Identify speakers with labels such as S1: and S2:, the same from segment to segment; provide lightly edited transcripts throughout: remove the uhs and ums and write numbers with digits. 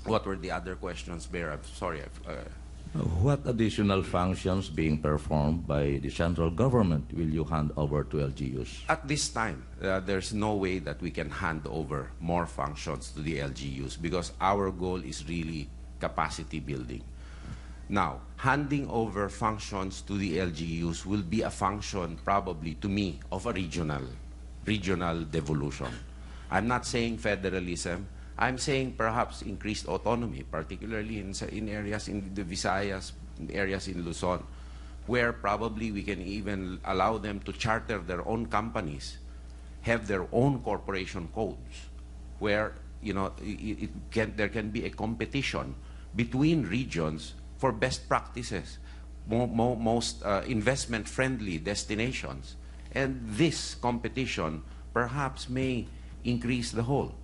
S1: What were the other questions, Bear? I'm sorry.
S2: What additional functions being performed by the central government will you hand over to LGUs?
S1: At this time, there's no way that we can hand over more functions to the LGUs because our goal is really capacity building. Now, handing over functions to the LGUs will be a function, probably to me, of a regional devolution. I'm not saying federalism. I'm saying perhaps increased autonomy, particularly in areas in the Visayas, areas in Luzon, where probably we can even allow them to charter their own companies, have their own corporation codes, where there can be a competition between regions for best practices, most investment-friendly destinations. And this competition perhaps may increase the whole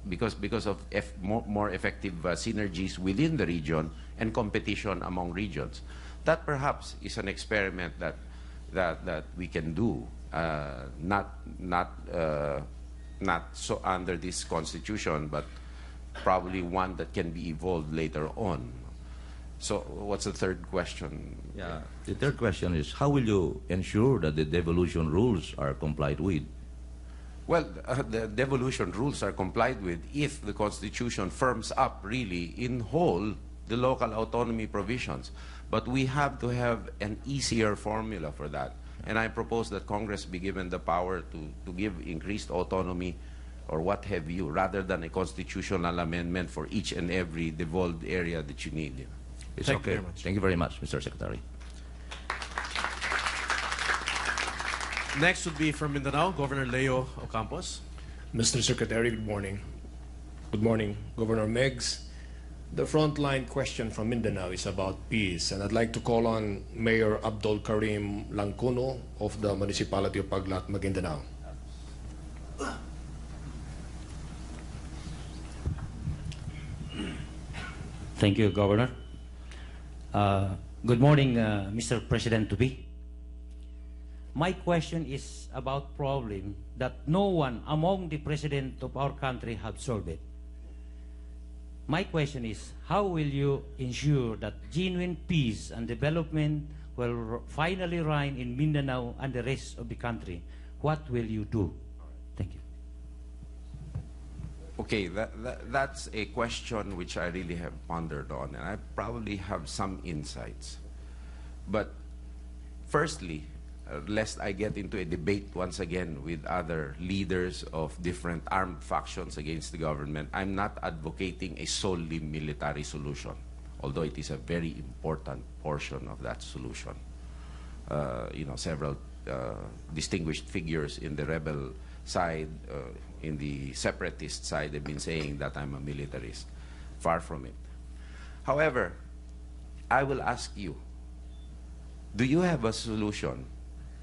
S1: because of more effective synergies within the region and competition among regions. That perhaps is an experiment that we can do, not so under this constitution, but probably one that can be evolved later on. So what's the third question?
S2: Yeah, the third question is, how will you ensure that the devolution rules are complied with?
S1: Well, the devolution rules are complied with if the Constitution firms up really in whole the local autonomy provisions. But we have to have an easier formula for that. And I propose that Congress be given the power to give increased autonomy or what have you, rather than a constitutional amendment for each and every devolved area that you need.
S2: It's
S3: Thank
S2: okay.
S3: you very much.
S2: Thank you very much, Mr. Secretary.
S3: Next would be from Mindanao, Governor Leo Ocampos.
S4: Mr. Secretary, good morning. Good morning, Governor Meggs. The frontline question from Mindanao is about peace, and I'd like to call on Mayor Abdul Karim Langkuno of the Municipality of Paglat, Maguindanao.
S5: Thank you, Governor. Good morning, Mr. President-to-be. My question is about problem that no one among the president of our country have solved it. My question is, how will you ensure that genuine peace and development will finally reign in Mindanao and the rest of the country? What will you do? Thank you.
S1: Okay, that's a question which I really have pondered on, and I probably have some insights. But firstly, lest I get into a debate once again with other leaders of different armed factions against the government, I'm not advocating a solely military solution, although it is a very important portion of that solution. Several distinguished figures in the rebel side, in the separatist side, have been saying that I'm a militarist. Far from it. However, I will ask you, do you have a solution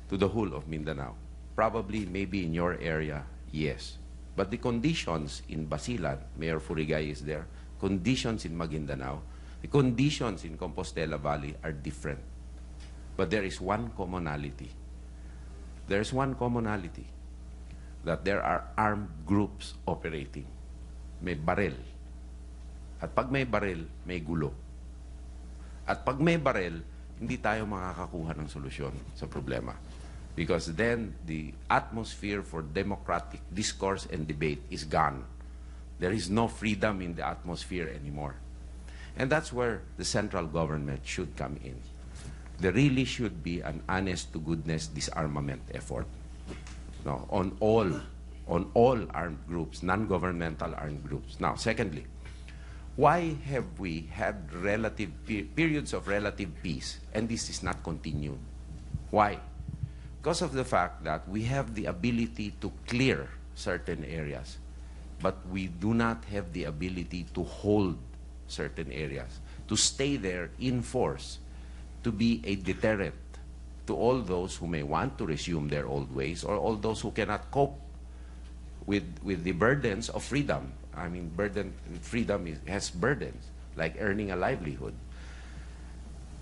S1: to the whole of Mindanao? Probably, maybe in your area, yes. But the conditions in Basilan, Mayor Furigay is there, conditions in Maguindanao, the conditions in Compostela Valley are different. But there is one commonality. There is one commonality, that there are armed groups operating. May baril. At pag may baril, may gulo. At pag may baril, hindi tayo makakakuha ng solusyon sa problema. Because then the atmosphere for democratic discourse and debate is gone. There is no freedom in the atmosphere anymore. And that's where the central government should come in. There really should be an honest-to-goodness disarmament effort. No, on all armed groups, non-governmental armed groups. Now, secondly, why have we had periods of relative peace and this is not continued? Why? Because of the fact that we have the ability to clear certain areas, but we do not have the ability to hold certain areas, to stay there in force, to be a deterrent to all those who may want to resume their old ways or all those who cannot cope with the burdens of freedom. I mean, freedom has burdens, like earning a livelihood.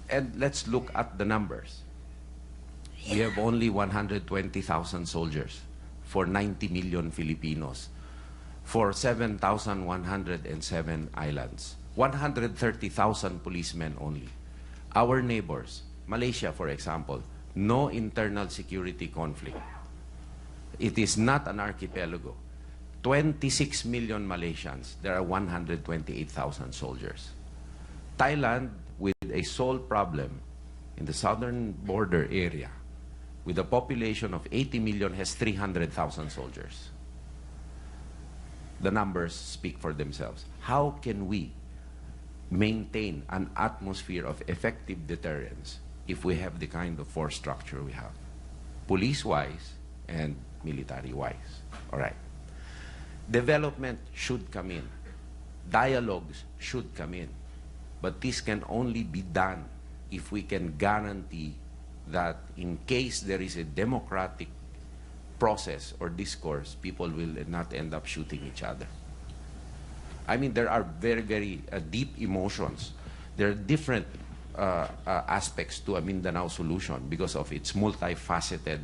S1: And let's look at the numbers. We have only 120,000 soldiers for 90 million Filipinos, for 7,107 islands. 130,000 policemen only. Our neighbors, Malaysia, for example, no internal security conflict. It is not an archipelago. 26 million Malaysians, there are 128,000 soldiers. Thailand, with a sole problem in the southern border area, with a population of 80 million, has 300,000 soldiers. The numbers speak for themselves. How can we maintain an atmosphere of effective deterrence if we have the kind of force structure we have, police-wise and military-wise? All right. Development should come in. Dialogues should come in. But this can only be done if we can guarantee that in case there is a democratic process or discourse, people will not end up shooting each other. I mean, there are very, very deep emotions. There are different aspects to a Mindanao solution because of its multifaceted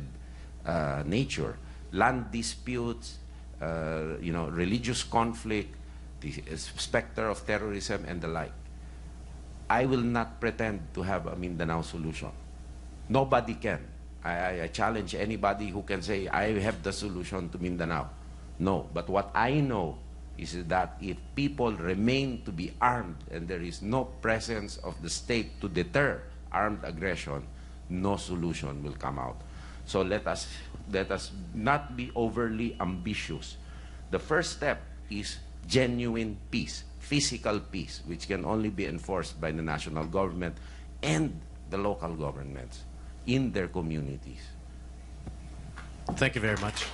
S1: nature. Land disputes, religious conflict, the specter of terrorism, and the like. I will not pretend to have a Mindanao solution. Nobody can. I challenge anybody who can say, I have the solution to Mindanao. No, but what I know is that if people remain to be armed and there is no presence of the state to deter armed aggression, no solution will come out. So let us not be overly ambitious. The first step is genuine peace, physical peace, which can only be enforced by the national government and the local governments in their communities.
S3: Thank you very much.